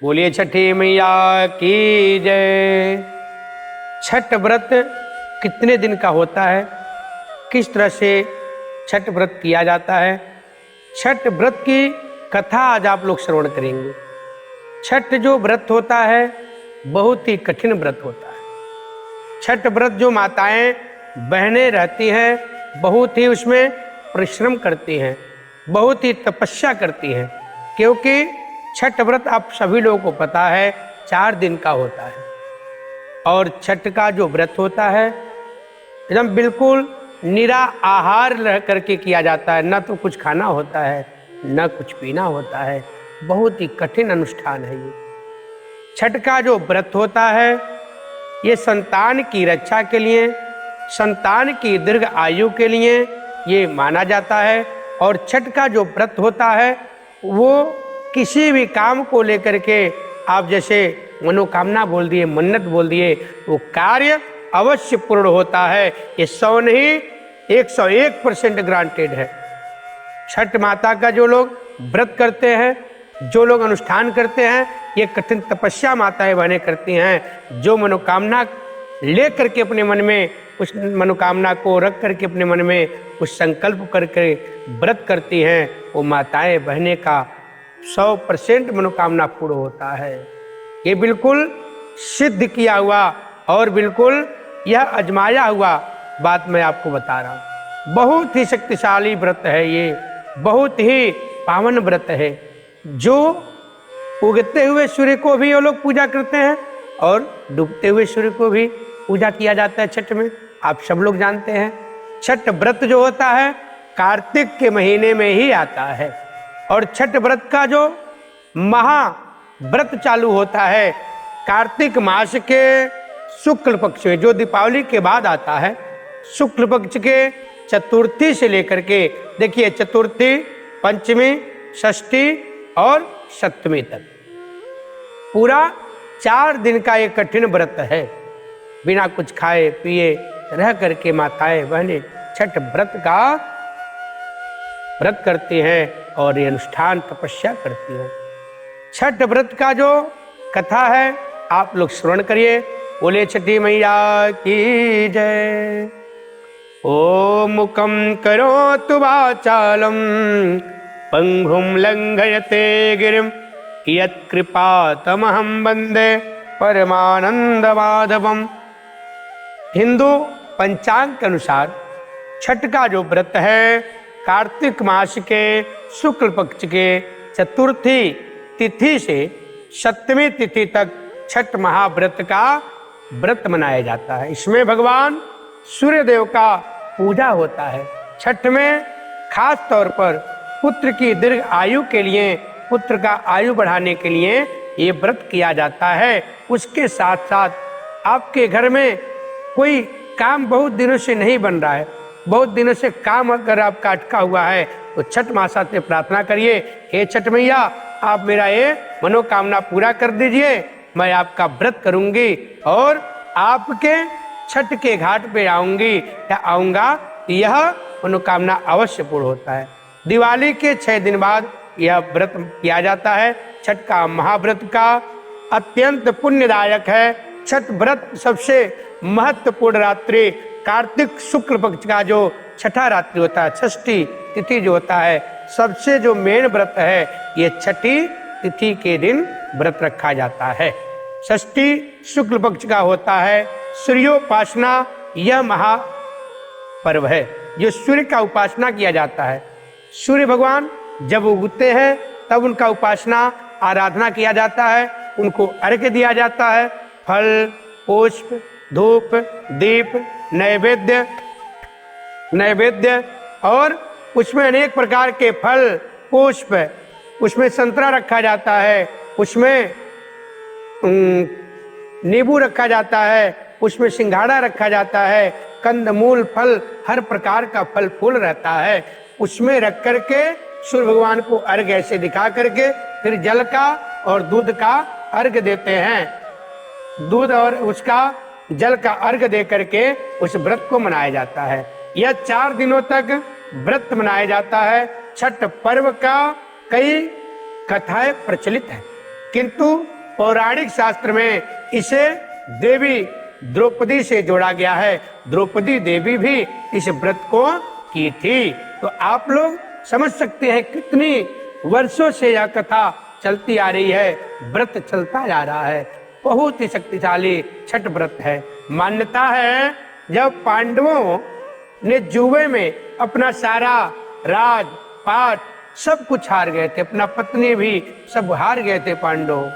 बोलिए छठी मैया की जय। छठ व्रत कितने दिन का होता है, किस तरह से छठ व्रत किया जाता है, छठ व्रत की कथा आज आप लोग श्रवण करेंगे। छठ जो व्रत होता है बहुत ही कठिन व्रत होता है। छठ व्रत जो माताएं बहनें रहती हैं बहुत ही उसमें परिश्रम करती हैं, बहुत ही तपस्या करती हैं, क्योंकि छठ व्रत आप सभी लोगों को पता है 4 दिन का होता है। और छठ का जो व्रत होता है एकदम बिल्कुल निरा आहार रह करके किया जाता है, न तो कुछ खाना होता है न कुछ पीना होता है। बहुत ही कठिन अनुष्ठान है ये। छठ का जो व्रत होता है ये संतान की रक्षा के लिए, संतान की दीर्घ आयु के लिए ये माना जाता है। और छठ का जो व्रत होता है वो किसी भी काम को लेकर के आप जैसे मनोकामना बोल दिए, मन्नत बोल दिए, वो कार्य अवश्य पूर्ण होता है। ये 100 नहीं 101% ग्रांटेड है। छठ माता का जो लोग व्रत करते हैं, जो लोग अनुष्ठान करते हैं, ये कठिन तपस्या माताएं बहनें करती हैं। जो मनोकामना ले करके अपने मन में उस मनोकामना को रख करके अपने मन में उस संकल्प करके व्रत करती हैं, वो माताएं बहनें का 100% मनोकामना पूर्ण होता है। ये बिल्कुल सिद्ध किया हुआ और बिल्कुल यह अजमाया हुआ बात मैं आपको बता रहा हूँ। बहुत ही शक्तिशाली व्रत है ये, बहुत ही पावन व्रत है। जो उगते हुए सूर्य को भी वो लोग पूजा करते हैं और डूबते हुए सूर्य को भी पूजा किया जाता है छठ में, आप सब लोग जानते हैं। छठ व्रत जो होता है कार्तिक के महीने में ही आता है। और छठ व्रत का जो महाव्रत चालू होता है कार्तिक मास के शुक्ल पक्ष में, जो दीपावली के बाद आता है। शुक्ल पक्ष के चतुर्थी से लेकर के देखिए चतुर्थी, पंचमी, षष्ठी और सप्तमी तक पूरा 4 दिन का ये कठिन व्रत है। बिना कुछ खाए पिए रह करके माताएं बहनें छठ व्रत का व्रत करती हैं और ये अनुष्ठान तपस्या करती हैं। छठ व्रत का जो कथा है आप लोग श्रवण करिए। बोले छठी मैया की जय। ओ मुखम करोतु वाचालम पंगुम लंघयते गिरिम यत्कृपा तमहं वंदे परमानंद माधवम। हिंदू पंचांग के अनुसार छठ का जो व्रत है कार्तिक मास के शुक्ल पक्ष के चतुर्थी तिथि से सप्तमी तिथि तक छठ महाव्रत का व्रत मनाया जाता है। इसमें भगवान सूर्य देव का पूजा होता है। छठ में खास तौर पर पुत्र की दीर्घ आयु के लिए, पुत्र का आयु बढ़ाने के लिए ये व्रत किया जाता है। उसके साथ साथ आपके घर में कोई काम बहुत दिनों से नहीं बन रहा है, बहुत दिनों से काम अगर आपका अटका हुआ है तो छठ माता से प्रार्थना करिए, हे छठ मैया आप मेरा ये मनोकामना पूरा कर दीजिए, मैं आपका व्रत करूंगी और आपके छठ के घाट पे आऊंगी या आऊंगा, यह मनोकामना अवश्य पूर्ण होता है। दिवाली के 6 दिन बाद यह व्रत किया जाता है। छठ का महाव्रत का अत्यंत पुण्यदायक है। छठ व्रत सबसे महत्वपूर्ण रात्रि कार्तिक शुक्ल पक्ष का जो छठा रात्रि होता है, षष्ठी तिथि जो होता है, सबसे जो मेन व्रत है ये छठी तिथि के दिन व्रत रखा जाता है। षष्ठी शुक्ल पक्ष का होता है। सूर्योपासना यह महापर्व है जो सूर्य का उपासना किया जाता है। सूर्य भगवान जब उगते हैं तब उनका उपासना आराधना किया जाता है, उनको अर्घ्य दिया जाता है। फल, पुष्प, धूप, दीप, नैवेद्य और उसमें अनेक प्रकार के फल, पुष्प, उसमें संतरा रखा जाता है, उसमें नींबू रखा जाता है, उसमें सिंघाड़ा रखा जाता है, कंदमूल फल, हर प्रकार का फल फूल रहता है। उसमें रख करके सूर्य भगवान को अर्घ्य ऐसे दिखा करके फिर जल का और दूध का अर्घ्य देते हैं। दूध और उसका जल का अर्घ्य दे करके उस व्रत को मनाया जाता है। यह 4 दिनों तक व्रत मनाया जाता है। छठ पर्व का कई कथाएं प्रचलित है। किंतु पौराणिक शास्त्र में इसे देवी द्रौपदी से जोड़ा गया है। द्रौपदी देवी भी इस व्रत को की थी। तो आप लोग समझ सकते हैं कितनी वर्षों से यह कथा चलती आ रही है, व्रत चलता जा रहा है। बहुत ही शक्तिशाली छठ व्रत है। मान्यता है जब पांडवों ने जुए में अपना सारा राज पाट सब कुछ हार गए थे, अपना पत्नी भी सब हार गए थे पांडव,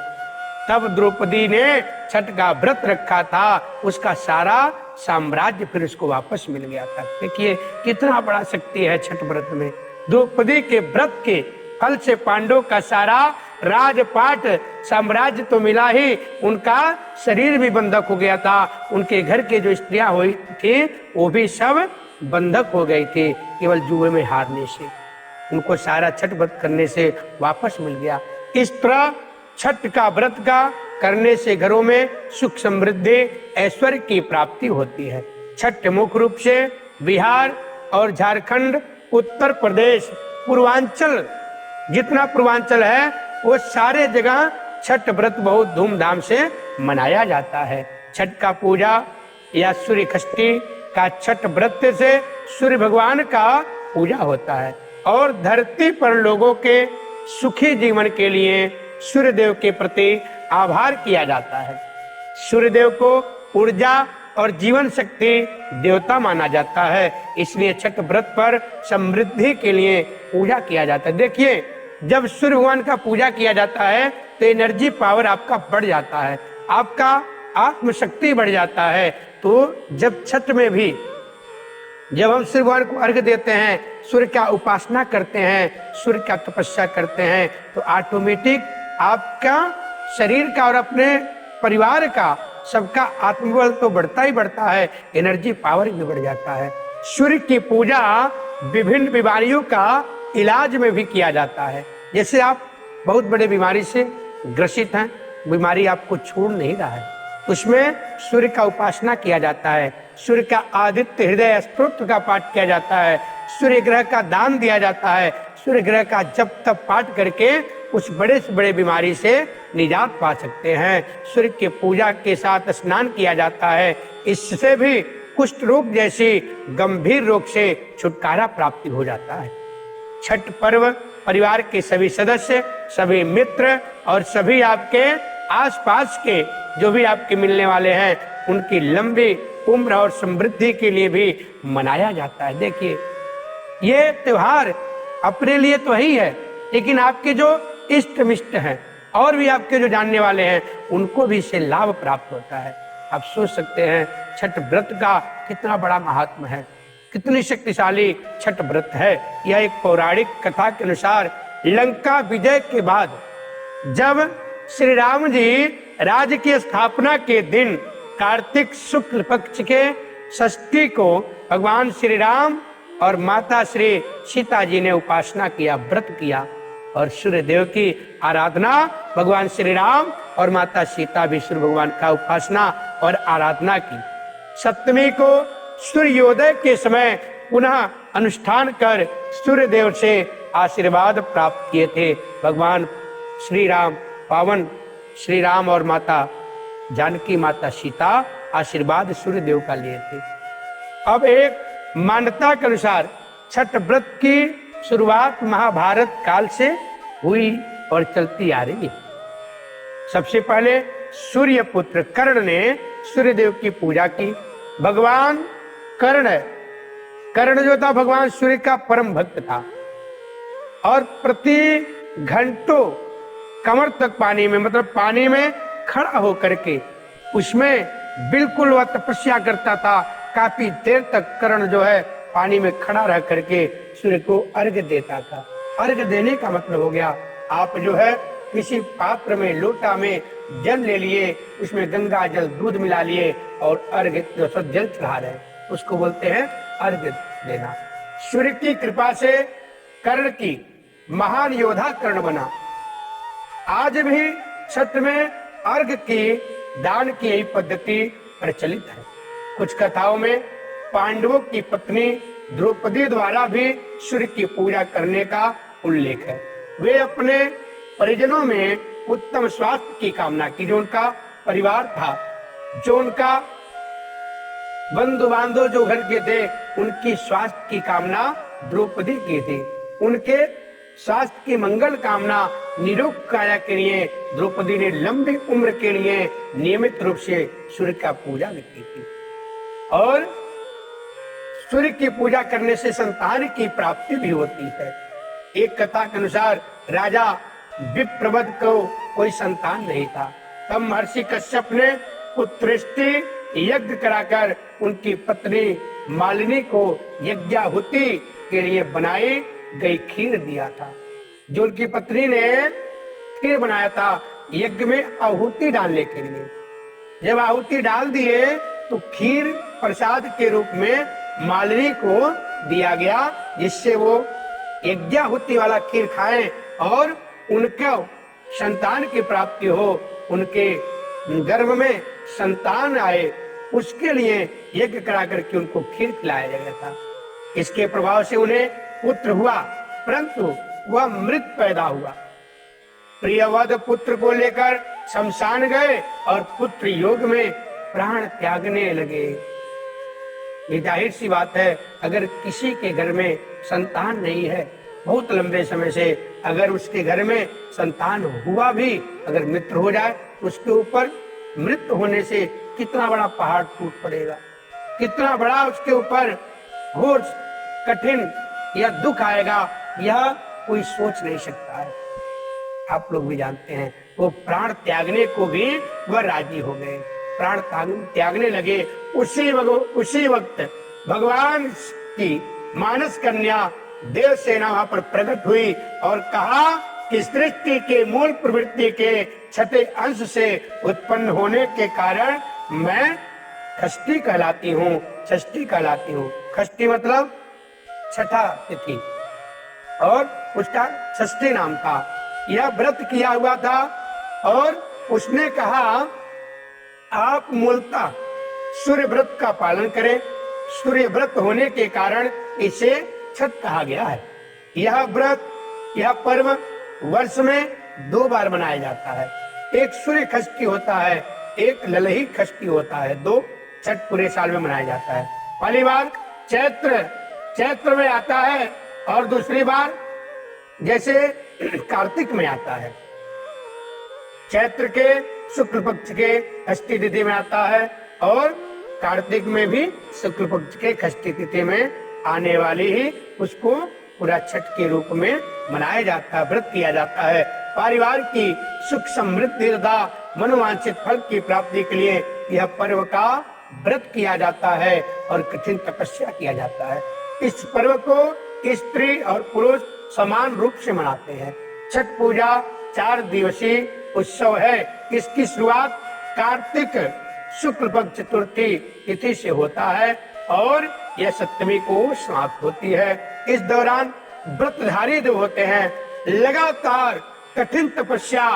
तब द्रौपदी ने छठ का व्रत रखा था। उसका सारा साम्राज्य फिर उसको वापस मिल गया था। देखिए कितना बड़ा शक्ति है छठ व्रत में। द्रौपदी के व्रत के फल से पांडव का सारा राजपाट साम्राज्य तो मिला ही, उनका शरीर भी बंधक हो गया था। उनके घर के जो स्त्रियां हुई थी वो भी सब बंधक हो गई थी, केवल जुए में हारने से। उनको सारा छठ व्रत करने से वापस मिल गया। इस तरह छठ का व्रत का करने से घरों में सुख समृद्धि ऐश्वर्य की प्राप्ति होती है। छठ मुख्य रूप से बिहार और झारखंड, उत्तर प्रदेश, पूर्वांचल, जितना पूर्वांचल है वो सारे जगह छठ व्रत बहुत धूमधाम से मनाया जाता है। छठ का पूजा या सूर्य षष्ठी का छठ व्रत से सूर्य भगवान का पूजा होता है और धरती पर लोगों के सुखी जीवन के लिए सूर्य देव के प्रति आभार किया जाता है। सूर्य देव को ऊर्जा और जीवन शक्ति देवता माना जाता है, इसलिए छठ व्रत पर समृद्धि के लिए पूजा किया जाता है। देखिए जब सूर्य भगवान का पूजा किया जाता है तो एनर्जी पावर आपका बढ़ जाता है, आपका आत्मशक्ति बढ़ जाता है। तो जब छठ में भी जब हम सूर्य भगवान को अर्घ देते हैं, सूर्य का उपासना करते हैं, सूर्य का तपस्या करते हैं, तो ऑटोमेटिक आपका शरीर का और अपने परिवार का सबका आत्मबल तो बढ़ता ही बढ़ता है, एनर्जी पावर भी बढ़ जाता है। सूर्य की पूजा विभिन्न बीमारियों का इलाज में भी किया जाता है। जैसे आप बहुत बड़े बीमारी से ग्रसित हैं, बीमारी आपको छोड़ नहीं रहा है, उसमें सूर्य का उपासना किया जाता है, सूर्य का आदित्य हृदय स्तोत्र का पाठ किया जाता है, सूर्य ग्रह का दान दिया जाता है, सूर्य ग्रह का जप तप पाठ करके उस बड़े से बड़े बीमारी से निजात पा सकते हैं। सूर्य के पूजा के साथ स्नान किया जाता है, इससे भी कुष्ठ रोग जैसी गंभीर रोग से छुटकारा प्राप्ति हो जाता है। छठ पर्व परिवार के सभी सदस्य, सभी मित्र और सभी आपके आसपास के जो भी आपके मिलने वाले हैं उनकी लंबी उम्र और समृद्धि के लिए भी मनाया जाता है। देखिए ये त्योहार अपने लिए तो ही है, लेकिन आपके जो इष्ट मिष्ट हैं और भी आपके जो जानने वाले हैं उनको भी इससे लाभ प्राप्त होता है। आप सोच सकते हैं छठ व्रत का कितना बड़ा महात्म है, कितनी शक्तिशाली छठ व्रत है। यह एक पौराणिक कथा के अनुसार लंका विजय के बाद जब श्री राम जी राज्य की स्थापना के दिन कार्तिक शुक्ल पक्ष के षष्ठी को भगवान श्री राम और माता श्री सीता जी ने उपासना किया, व्रत किया और सूर्य देव की आराधना। भगवान श्री राम और माता सीता भी सूर्य भगवान का उपासना और आराधना की। सप्तमी को सूर्योदय के समय पुनः अनुष्ठान कर सूर्य देव से आशीर्वाद प्राप्त किए थे। भगवान श्री राम, पावन श्री राम और माता जानकी माता सीता आशीर्वाद सूर्य देव का लिए थे। अब एक मान्यता के अनुसार छठ व्रत की शुरुआत महाभारत काल से हुई और चलती आ रही है। सबसे पहले सूर्य पुत्र कर्ण ने सूर्य देव की पूजा की। भगवान कर्ण जो था भगवान सूर्य का परम भक्त था और प्रति घंटों कमर तक पानी में, मतलब पानी में खड़ा होकर के उसमें बिल्कुल वह तपस्या करता था। काफी देर तक कर्ण जो है पानी में खड़ा रह करके सूर्य को अर्घ देता था। अर्घ देने का मतलब हो गया आप जो है किसी पात्र में, लोटा में जल ले लिए, उसमें गंगा जल दूध मिला लिए और अर्घ जो सब जल चढ़ा रहे, उसको बोलते हैं अर्घ देना। सूर्य की कृपा से कर्ण की महान योद्धा कर्ण बना। आज भी छठ में अर्घ की दान की यही पद्धति प्रचलित है। कुछ कथाओं में पांडवों की पत्नी द्रौपदी द्वारा भी सूर्य की पूजा करने का उल्लेख है। वे अपने परिजनों में उत्तम स्वास्थ्य की कामना की। जो उनका परिवार था, जो उनका बंधु बांधव जो घर के थे, उनकी स्वास्थ्य की कामना द्रौपदी की थी। उनके स्वास्थ्य की मंगल कामना, निरोग काया के लिए द्रौपदी ने लंबी उम्र के लिए नियमित रूप से सूर्य का पूजा भी की थी। और सूर्य की पूजा करने से संतान की प्राप्ति भी होती है। एक कथा के अनुसार राजा विप्रवद को कोई संतान नहीं था, तब महर्षि कश्यप ने पुत्रष्टि यज्ञ कराकर उनकी पत्नी मालिनी को यज्ञाहुति के लिए बनाई गई खीर दिया था। जो उनकी पत्नी ने खीर बनाया था यज्ञ में आहुति डालने के लिए, जब आहुति डाल दिए तो खीर प्रसाद के रूप में मालिनी को दिया गया, जिससे वो यज्ञाहुति वाला खीर खाएं और उनको संतान की प्राप्ति हो, उनके गर्भ में संतान आए, उसके लिए यज्ञ करा करके उनको खीर खिलाया गया था। इसके प्रभाव से उन्हें पुत्र हुआ, परंतु वह मृत पैदा हुआ। प्रियवध पुत्र को लेकर शमशान गए और पुत्र योग में प्राण त्यागने लगे। ये जाहिर सी बात है, अगर किसी के घर में संतान नहीं है बहुत लंबे समय से, अगर उसके घर में संतान हुआ भी, अगर मृत्यु हो जाए, उसके ऊपर मृत्यु होने से कितना बड़ा पहाड़ टूट पड़ेगा, कितना बड़ा उसके ऊपर घोर कठिन या दुख आएगा, यह कोई सोच नहीं सकता है। आप लोग भी जानते हैं, वो प्राण त्यागने को भी वह राजी हो गए, प्राण त्यागने लगे। उसी वक्त भगवान की मानस कन्या देवसेना वहां पर प्रकट हुई और कहा कि सृष्टि के मूल प्रवृत्ति के छठे अंश से उत्पन्न होने के कारण मैं षष्ठी कहलाती हूँ, षष्ठी कहलाती हूँ। षष्ठी मतलब छठा तिथि, और उसका षष्ठी नाम था। यह व्रत किया हुआ था और उसने कहा आप मूलतः सूर्य व्रत का पालन करें। सूर्य व्रत होने के कारण इसे छठ कहा गया है। यह व्रत, यह पर्व वर्ष में 2 बार मनाया जाता है। एक सूर्य षष्ठी होता है, एक ललही षष्ठी होता है। 2 छठ पूरे साल में मनाया जाता है। पहली बार चैत्र में आता है और दूसरी बार जैसे कार्तिक में आता है। चैत्र के शुक्ल पक्ष के षष्ठी तिथि में आता है और कार्तिक में भी शुक्ल पक्ष के षष्ठी तिथि में आने वाली ही उसको पूरा छठ के रूप में मनाया जाता है, व्रत किया जाता है। परिवार की सुख समृद्धि तथा मनोवांछित फल की प्राप्ति के लिए यह पर्व का व्रत किया जाता है और कठिन तपस्या किया जाता है। इस पर्व को स्त्री और पुरुष समान रूप से मनाते हैं। छठ पूजा 4 दिवसीय उत्सव है। इसकी शुरुआत कार्तिक शुक्ल पक्ष चतुर्थी तिथि से होता है और यह सप्तमी को समाप्त होती है। इस दौरान व्रतधारी जो होते हैं लगातार कठिन तपस्या,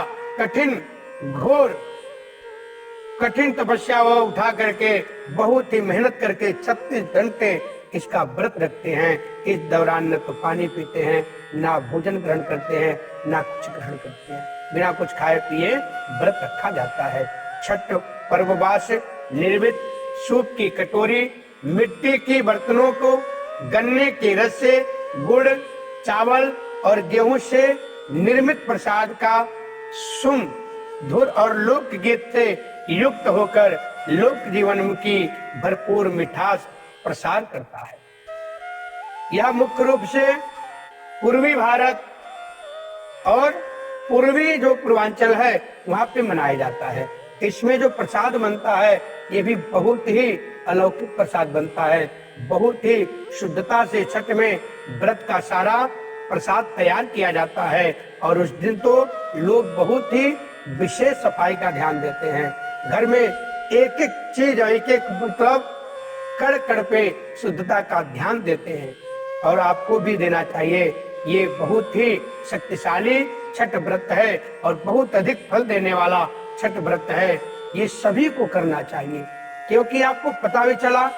कठिन तपस्या वो उठा करके बहुत ही मेहनत करके 36 घंटे इसका व्रत रखते हैं। इस दौरान न तो पानी पीते हैं, ना भोजन ग्रहण करते हैं, ना कुछ ग्रहण करते हैं। बिना कुछ खाए पिए व्रत रखा जाता है। छठ पर्ववास निर्मित सूप की कटोरी, मिट्टी की बर्तनों को गन्ने के रस से, गुड़, चावल और गेहूं से निर्मित प्रसाद का सुम धुर और लोकगीत से युक्त होकर लोक जीवन की भरपूर मिठास प्रसार करता है। यह मुख्य रूप से पूर्वी भारत और पूर्वी जो पूर्वांचल है वहां पे मनाया जाता है। इसमें जो प्रसाद बनता है ये भी बहुत ही अलौकिक प्रसाद बनता है। बहुत ही शुद्धता से छठ में व्रत का सारा प्रसाद तैयार किया जाता है और उस दिन तो लोग बहुत ही विशेष सफाई का ध्यान देते हैं। घर में एक एक चीज, एक एक मतलब कड़ कड़ पे शुद्धता का ध्यान देते हैं और आपको भी देना चाहिए। ये बहुत ही शक्तिशाली छठ व्रत है और बहुत अधिक फल देने वाला छठ व्रत है। ये सभी को करना चाहिए क्योंकि आपको पता भी चला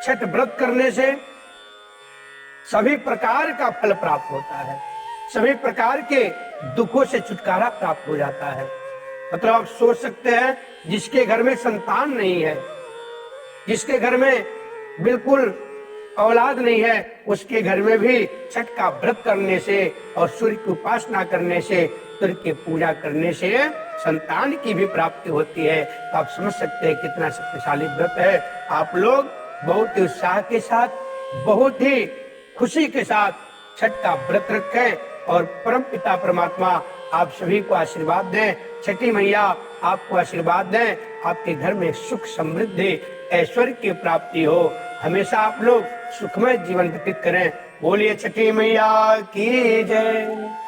छठ व्रत करने से सभी प्रकार का फल प्राप्त होता है। सभी प्रकार के दुखों से छुटकारा प्राप्त हो जाता है। मतलब आप सोच सकते हैं, जिसके घर में संतान नहीं है, जिसके घर में बिल्कुल औलाद नहीं है, उसके घर में भी छठ का व्रत करने से और सूर्य की उपासना करने से, सूर्य की पूजा करने से संतान की भी प्राप्ति होती है। तो आप समझ सकते हैं कितना शक्तिशाली व्रत है। आप लोग बहुत ही उत्साह के साथ, बहुत ही खुशी के साथ छठ का व्रत रखें और परम पिता परमात्मा आप सभी को आशीर्वाद दें। छठी मैया आपको आशीर्वाद दें, आपके घर में सुख समृद्धि ऐश्वर्य की प्राप्ति हो, हमेशा आप लोग सुखमय जीवन व्यतीत करें। बोलिए छठी मैया की जय।